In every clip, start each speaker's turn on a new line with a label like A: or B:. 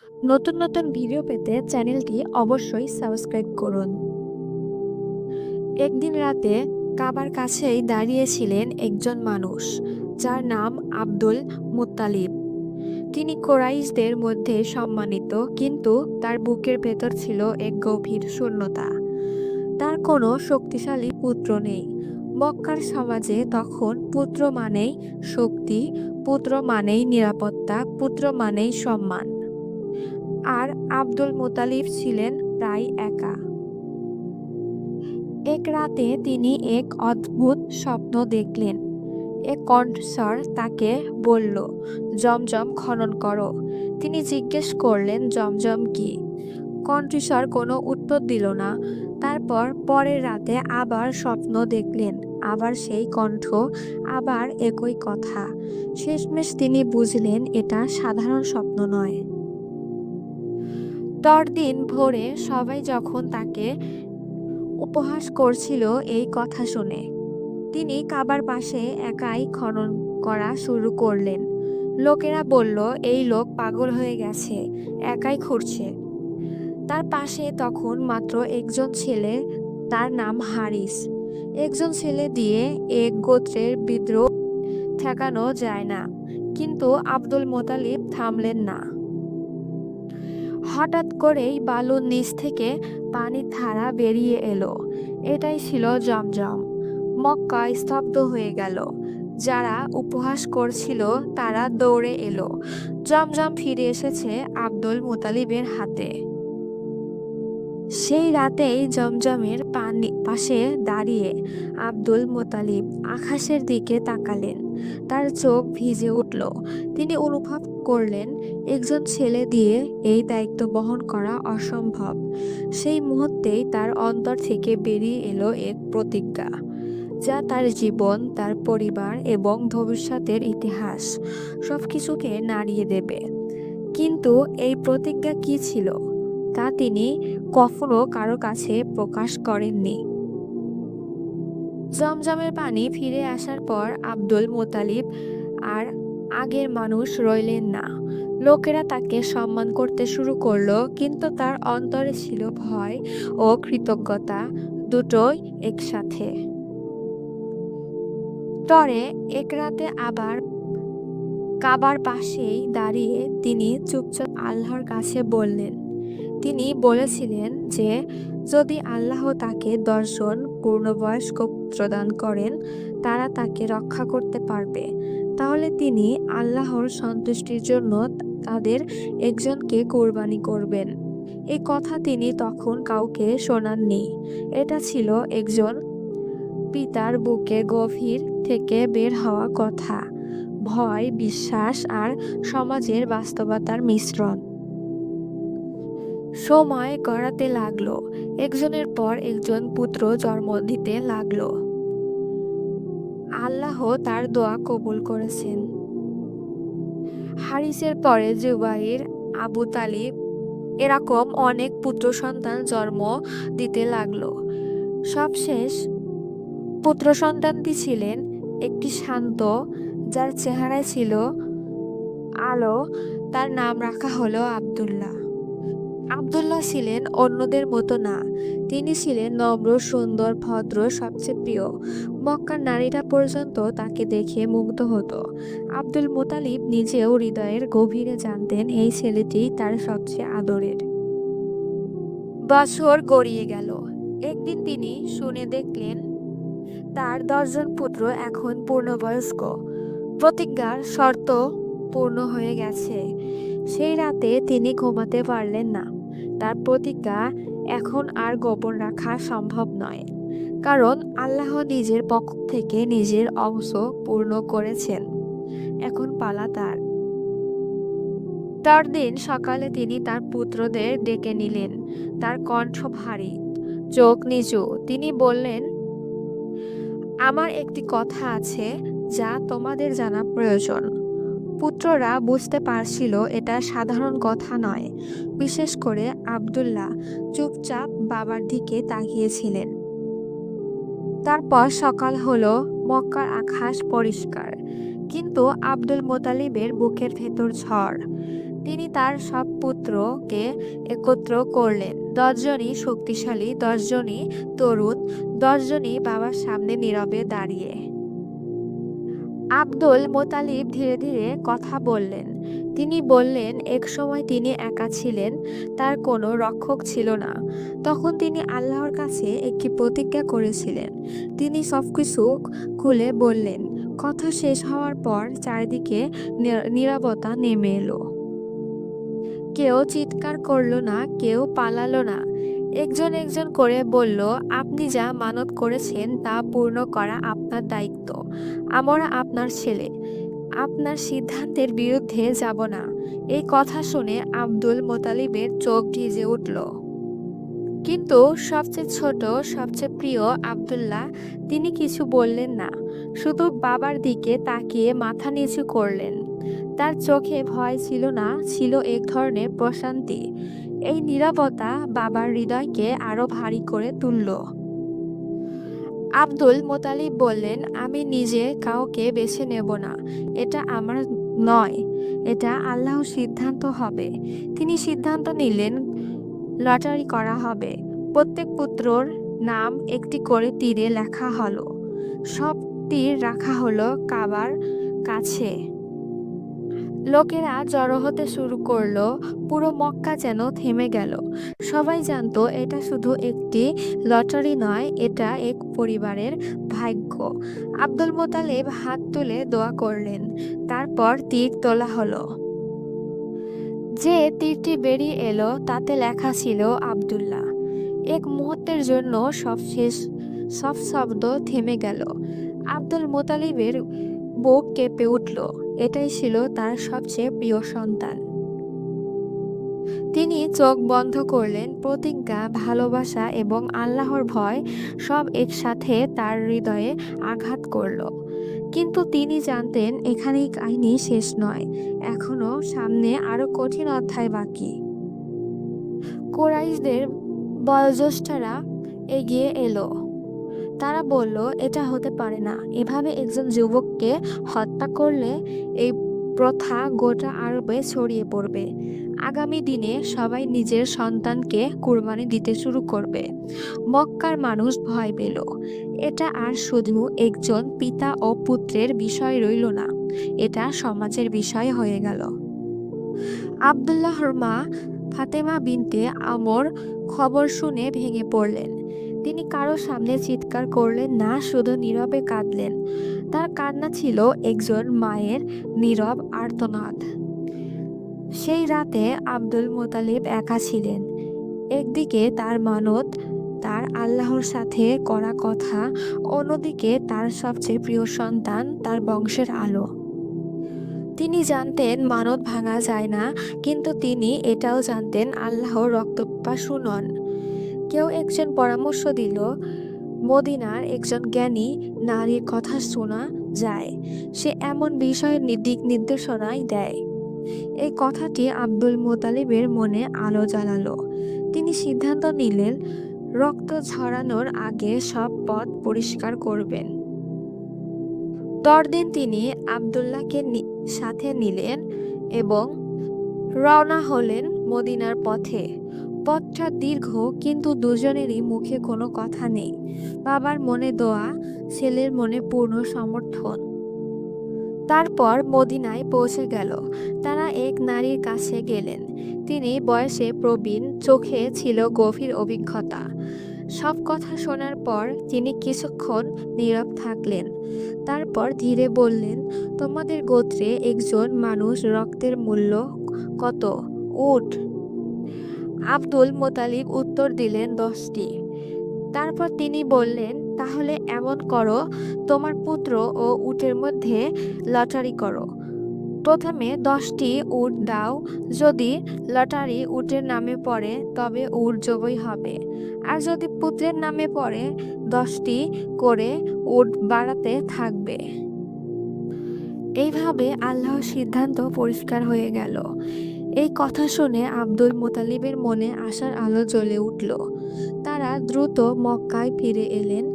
A: নতুন নতুন ভিডিও পেতে চ্যানেলটি অবশ্যই সাবস্ক্রাইব করুন। একদিন রাতে কাবার কাছেই দাঁড়িয়েছিলেন একজন মানুষ, যার নাম আব্দুল মুত্তালিব। তিনি কোরাইশদের মধ্যে সম্মানিত, কিন্তু তার বুকের ভেতর ছিল এক গভীর শূন্যতা। তার কোনো শক্তিশালী পুত্র নেই। মক্কার সমাজে তখন পুত্র মানেই শক্তি, পুত্র মানেই নিরাপত্তা, পুত্র মানেই সম্মান। আর আব্দুল মুতালিব ছিলেন প্রায় একা। এক রাতে তিনি এক অদ্ভুত স্বপ্ন দেখলেন। এক কণ্ঠস্বর তাকে বলল, জমজম খনন করো। তিনি জিজ্ঞেস করলেন, জমজম কি? কণ্ঠস্বর কোনো উত্তর দিল না। তারপর পরের রাতে আবার স্বপ্ন দেখলেন, আবার সেই কণ্ঠ, আবার একই কথা। শেষমেশ তিনি বুঝলেন এটা সাধারণ স্বপ্ন নয়। পরদিন ভোরে সবাই যখন তাকে উপহাস করছিল এই কথা শুনে, তিনি কাবার পাশে একাই খনন করা শুরু করলেন। লোকেরা বলল, এই লোক পাগল হয়ে গেছে, একাই খুঁড়ছে। তার পাশে তখন মাত্র একজন ছেলে, তার নাম হারিস। একজন ছেলে দিয়ে এক গোত্রের বিদ্রোহ ঠেকানো যায় না। কিন্তু আব্দুল মোতালিব থামলেন না। হঠাৎ করেই বালুর নিচ থেকে পানির ধারা বেরিয়ে এলো। এটাই ছিল জমজম। মক্কা স্তব্ধ হয়ে গেল। যারা উপহাস করছিল তারা দৌড়ে এলো। জমজম ফিরে এসেছে আব্দুল মুতালিবের হাতে। সেই রাতেই জমজমের পাশে দাঁড়িয়ে আব্দুল মোতালিব আকাশের দিকে তাকালেন। তার চোখ ভিজে উঠল। তিনি অনুভব করলেন, একজন ছেলে দিয়ে এই দায়িত্ব বহন করা অসম্ভব। সেই মুহূর্তেই তার অন্তর থেকে বেরিয়ে এলো এক প্রতিজ্ঞা, যা তার জীবন, তার পরিবার এবং ভবিষ্যতের ইতিহাস সবকিছুকে নাড়িয়ে দেবে। কিন্তু এই প্রতিজ্ঞা কি ছিল তা তিনি কখনো কারো কাছে প্রকাশ করেননি। জমজমের পানি ফিরে আসার পর আব্দুল মোতালিব আর আগের মানুষ রইলেন না। লোকেরা তাকে সম্মান করতে শুরু করলো, কিন্তু তার অন্তরে ছিল ভয় ও কৃতজ্ঞতা, দুটোই একসাথে। পরে এক রাতে আবার কাবার পাশেই দাঁড়িয়ে তিনি চুপচাপ আল্লাহর কাছে বললেন। তিনি বলেছিলেন যে যদি আল্লাহ তাকে 10 জন পূর্ণবয়স্ক পুত্র দান করেন, তারা তাকে রক্ষা করতে পারবে, তাহলে তিনি আল্লাহর সন্তুষ্টির জন্য তাদের একজনকে কোরবানি করবেন। এই কথা তিনি তখন কাউকে শোনাননি। এটা ছিল একজন পিতার বুকে গভীর থেকে বের হওয়া কথা, ভয়, বিশ্বাস আর সমাজের বাস্তবতার মিশ্রণ। সময় গড়াতে লাগলো। একজনের পর একজন পুত্র জন্ম দিতে লাগলো। আল্লাহ তার দোয়া কবুল করেছেন। হারিসের পরে জুবাইর, আবু তালিব, এরকম অনেক পুত্র সন্তান জন্ম দিতে লাগলো। সবশেষ পুত্র সন্তানটি ছিলেন একটি শান্ত, যার চেহারায় ছিল আলো। তার নাম রাখা হলো আব্দুল্লাহ। আব্দুল্লাহ ছিলেন অন্যদের মতো না। তিনি ছিলেন নম্র, সুন্দর, ভদ্র, সবচেয়ে প্রিয়। মক্কার নারীরা পর্যন্ত তাকে দেখে মুগ্ধ হতো। আব্দুল মুতালিব নিজেও হৃদয়ের গভীরে জানতেন এই ছেলেটি তার সবচেয়ে আদরের। বছর গড়িয়ে গেল। একদিন তিনি শুনে দেখলেন তার 10 জন পুত্র এখন পূর্ণবয়স্ক। প্রতিজ্ঞার শর্ত পূর্ণ হয়ে গেছে। সেই রাতে তিনি ঘুমাতে পারলেন না। তার প্রতিজ্ঞা এখন আর গোপন রাখা সম্ভব নয়, কারণ আল্লাহ নিজের পক্ষ থেকে নিজের অংশ পূর্ণ করেছেন। এখন পালা তার। পরদিন সকালে তিনি তার পুত্রদের ডেকে নিলেন। তার কণ্ঠ ভারী, চোখ নিচু। তিনি বললেন, আমার একটি কথা আছে যা তোমাদের জানা প্রয়োজন। পুত্ররা বুঝতে পারছিল এটা সাধারণ কথা নয়। বিশেষ করে আব্দুল্লাহ চুপচাপ বাবার দিকে তাকিয়েছিলেন। তারপর সকাল হলো। মক্কার আকাশ পরিষ্কার, কিন্তু আব্দুল মোতালিবের বুকের ভেতর ঝড়। তিনি তার সব পুত্রকে একত্র করলেন। 10 জনই শক্তিশালী, 10 জনই তরুণ, 10 জনই বাবার সামনে নীরবে দাঁড়িয়ে। আব্দুল মোতালিব ধীরে ধীরে কথা বললেন। তিনি বললেন, এক সময় তিনি একা ছিলেন, তার কোনো রক্ষক ছিল না। তখন তিনি আল্লাহর কাছে একটি প্রতিজ্ঞা করেছিলেন। তিনি সবকিছু খুলে বললেন। কথা শেষ হওয়ার পর চারিদিকে নীরবতা নেমে এলো। কেউ চিৎকার করলো না, কেউ পালালো না। একজন একজন করে বলল, আপনি যা মানত করেছেন তা পূর্ণ করা আপনার দায়িত্ব। আমরা আপনার ছেলে, আপনার সিদ্ধান্তের বিরুদ্ধে যাব না। এই কথা শুনে আব্দুল মোতালিবের চোখ ভিজে উঠল। কিন্তু সবচেয়ে ছোট, সবচেয়ে প্রিয় আব্দুল্লাহ, তিনি কিছু বললেন না, শুধু বাবার দিকে তাকিয়ে মাথা নিচু করলেন। তার চোখে ভয় ছিল না, ছিল এক ধরনের প্রশান্তি। এই নীরবতা বাবার হৃদয়কে আরো ভারী করে তুলল। আব্দুল মোতালিব বললেন, আমি নিজে কাউকে বেছে নেব না। এটা আমার নয়, এটা আল্লাহর সিদ্ধান্ত হবে। তিনি সিদ্ধান্ত নিলেন, লটারি করা হবে। প্রত্যেক পুত্রর নাম একটি করে তীরে লেখা হলো। সব তীর রাখা হলো কাবার কাছে। লোকেরা জড়ো হতে শুরু করলো। পুরো মক্কা যেন থেমে গেল। সবাই জানতো এটা শুধু একটি লটারি নয়, এটা এক পরিবারের ভাগ্য। আব্দুল মোতালেব হাত তুলে দোয়া করলেন। তারপর তীর তোলা হলো। যে তীরটি বেরিয়ে এলো তাতে লেখা ছিল আব্দুল্লাহ। এক মুহূর্তের জন্য সব শব্দ থেমে গেল। আব্দুল মোতালিবের বুক কেঁপে উঠল। এটাই ছিল তার সবচেয়ে প্রিয় সন্তান। তিনি চোখ বন্ধ করলেন। প্রতিজ্ঞা, ভালোবাসা এবং আল্লাহর ভয় সব একসাথে তার হৃদয়ে আঘাত করল। কিন্তু তিনি জানতেন এখানেই কাহিনী শেষ নয়, এখনো সামনে আরো কঠিন অধ্যায় বাকি। কুরাইশদের বয়োজ্যেষ্ঠরা এগিয়ে এলো। তারা বলল, এটা হতে পারে না। এভাবে একজন যুবককে হত্যা করলে এই প্রথা গোটা আরবে ছড়িয়ে পড়বে। আগামী দিনে সবাই নিজের সন্তানকে কুরবানি দিতে শুরু করবে। মক্কার মানুষ ভয় পেল। এটা আর শুধু একজন পিতা ও পুত্রের বিষয় রইল না, এটা সমাজের বিষয় হয়ে গেল। আব্দুল্লাহর মা ফাতেমা বিনতে আমর খবর শুনে ভেঙে পড়লেন। তিনি কারো সামনে চিৎকার করলেন না, শুধু নীরবে কাঁদলেন। তার কান্না ছিল একজন মায়ের নীরব আর্তনাদ। সেই রাতে আব্দুল মোতালিব একা ছিলেন। একদিকে তার মানত, তার আল্লাহর সাথে করা কথা, অন্যদিকে তার সবচেয়ে প্রিয় সন্তান, তার বংশের আলো। তিনি জানতেন মানত ভাঙা যায় না, কিন্তু তিনি এটাও জানতেন আল্লাহর রক্তপিপাসু নন। কেউ একজন পরামর্শ দিল, মদিনার একজন জ্ঞানী নারীর কথা শোনা যায়, সে এমন বিষয়ের দিক নির্দেশনাই দেয়। এই কথাটি আব্দুল মোতালিবের মনে আলো জ্বালালো। তিনি সিদ্ধান্ত নিলেন, রক্ত ঝরানোর আগে সব পথ পরিষ্কার করবেন। পরদিন তিনি আব্দুল্লাহকে সাথে নিলেন এবং রওনা হলেন মদিনার পথে। পথটা দীর্ঘ, কিন্তু দুজনেরই মুখে কোনো কথা নেই। বাবার মনে দোয়া, ছেলের মনে পূর্ণ সমর্থন। তারপর মদিনায় পৌঁছে গেল। তারা এক নারীর কাছে গেলেন। তিনি বয়সে প্রবীণ, চোখে ছিল গভীর অভিজ্ঞতা। সব কথা শোনার পর তিনি কিছুক্ষণ নীরব থাকলেন। তারপর ধীরে বললেন, তোমাদের গোত্রে একজন মানুষ রক্তের মূল্য কত? উট। আব্দুল মোতালিব উত্তর দিলেন, 10টি। তারপর তিনি বললেন, তাহলে এমন করো, তোমার পুত্র ও উটের মধ্যে লটারি করো। প্রথমে 10টি উট দাও। যদি লটারি উটের নামে পড়ে তবে উট জবই হবে, আর যদি পুত্রের নামে পড়ে 10টি করে উট বাড়াতে থাকবে। এইভাবে আল্লাহর সিদ্ধান্ত পরিষ্কার হয়ে গেল। এই কথা শুনে আব্দুল মোতালিবের মনে আশার আলো জ্বলে উঠল। তারা দ্রুত মক্কায় ফিরে এলেন।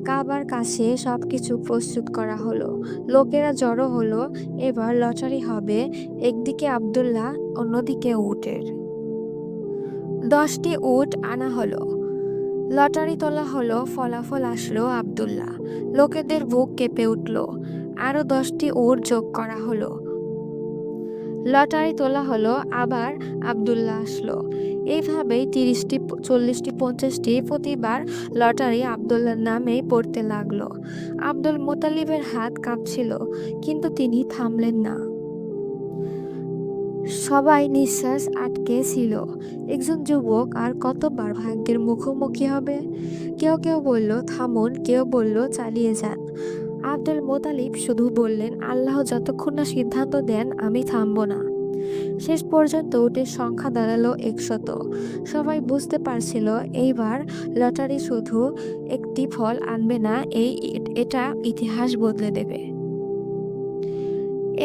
A: কাবার কাছে সবকিছু প্রস্তুত করা হলো। লোকেরা জড়ো হলো। এবার লটারি হবে, একদিকে আব্দুল্লাহ, অন্যদিকে উটের। 10টি উট আনা হলো। লটারি তোলা হলো, ফলাফল আসলো আব্দুল্লাহ। লোকেদের বুক কেঁপে উঠল। আরো 10টি উট যোগ করা হলো। লটারি তোলা হলো, আবার আব্দুল্লাহ আসলো। এইভাবেই 30টি, 40টি, 50টি প্রতিবার লটারি আব্দুল্লাহর নামেই পড়তে লাগলো। আব্দুল মুতালিবের হাত কাঁপছিল, কিন্তু তিনি থামলেন না। সবাই নিঃশ্বাস আটকে ছিল। একজন যুবক আর কতবার ভাগ্যের মুখোমুখি হবে? কেউ কেউ বলল থামুন, কেউ বলল চালিয়ে যান। আব্দুল মোতালিব শুধু বললেন, আল্লাহ যতক্ষণ না সিদ্ধান্ত দেন আমি থামবো না। শেষ পর্যন্ত উটের সংখ্যা দাঁড়ালো 100। সবাই বুঝতে পারছিল এইবার লটারি শুধু একটি ফল আনবে না, এটা ইতিহাস বদলে দেবে।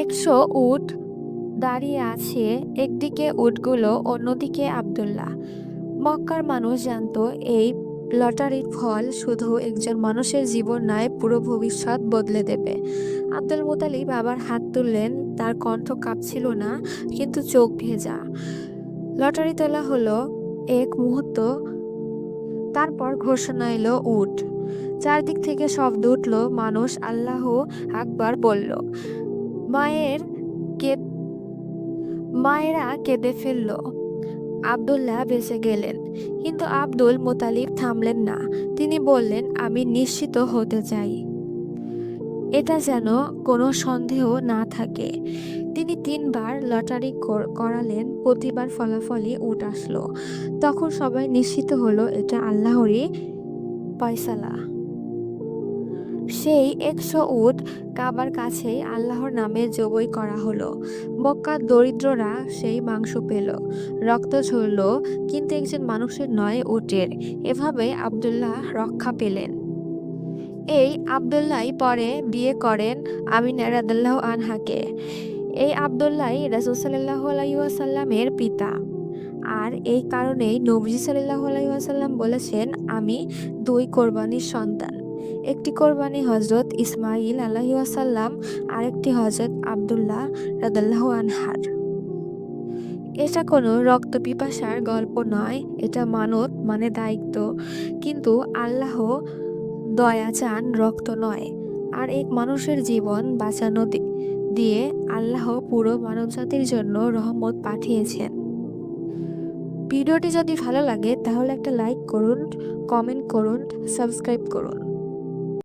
A: 100 উট দাঁড়িয়ে আছে, একদিকে উটগুলো, অন্যদিকে আব্দুল্লাহ। মক্কার মানুষ জানতো এই লটারির ফল শুধু একজন মানুষের জীবন নয়, পুরো ভবিষ্যৎ বদলে দেবে। আব্দুল মুতালিব আবার হাত তুললেন, তার কণ্ঠ কাঁপছিল না, কিন্তু চোখ ভেজা। লটারি তোলা হলো, এক মুহূর্ত, তারপর ঘোষণা এলো উট। চারদিক থেকে শব্দ উঠল, মানুষ আল্লাহ আকবার বলল। মায়েরা কেঁদে ফেলল। আব্দুল্লাহ বেঁচে গেলেন, কিন্তু আব্দুল মুতালিব থামলেন না। তিনি বললেন, আমি নিশ্চিত হতে চাই, এটা যেন কোনো সন্দেহ না থাকে। তিনি 3বার লটারি করালেন, প্রতিবার ফলাফলই উট আসলো। তখন সবাই নিশ্চিত হলো এটা আল্লাহরই ফয়সালা। সেই 100 উট কাবার কাছেই আল্লাহর নামে জবাই করা হলো। মক্কার দরিদ্ররা সেই মাংস পেল, রক্ত ঝরল, কিন্তু একজন মানুষের নয়, উটের। এভাবে আব্দুল্লাহ রক্ষা পেলেন। এই আব্দুল্লাহই পরে বিয়ে করেন আমিনা রাদিয়াল্লাহু আনহাকে। এই আব্দুল্লাহই রাসূল সাল্লাল্লাহু আলাইহি ওয়াসাল্লামের পিতা। আর এই কারণেই নবীজি সাল্লাল্লাহু আলাইহি ওয়াসাল্লাম বলেছেন, আমি 2 কোরবানির সন্তান। একটি কোরবানি হযরত ইসমাঈল আলাইহি ওয়াসাল্লাম, আরেকটি হযরত আব্দুল্লাহ রাদিয়াল্লাহু আনহার। এটা কোনো রক্ত পিপাসার গল্প নয়, এটা মানত মানে দায়িত্ব। কিন্তু আল্লাহ দয়া চান, রক্ত নয়। আর এক মানুষের জীবন বাঁচানো দিয়ে আল্লাহ পুরো মানবজাতির জন্য রহমত পাঠিয়েছেন। ভিডিওটি যদি ভালো লাগে তাহলে একটা লাইক করুন, কমেন্ট করুন, সাবস্ক্রাইব করুন।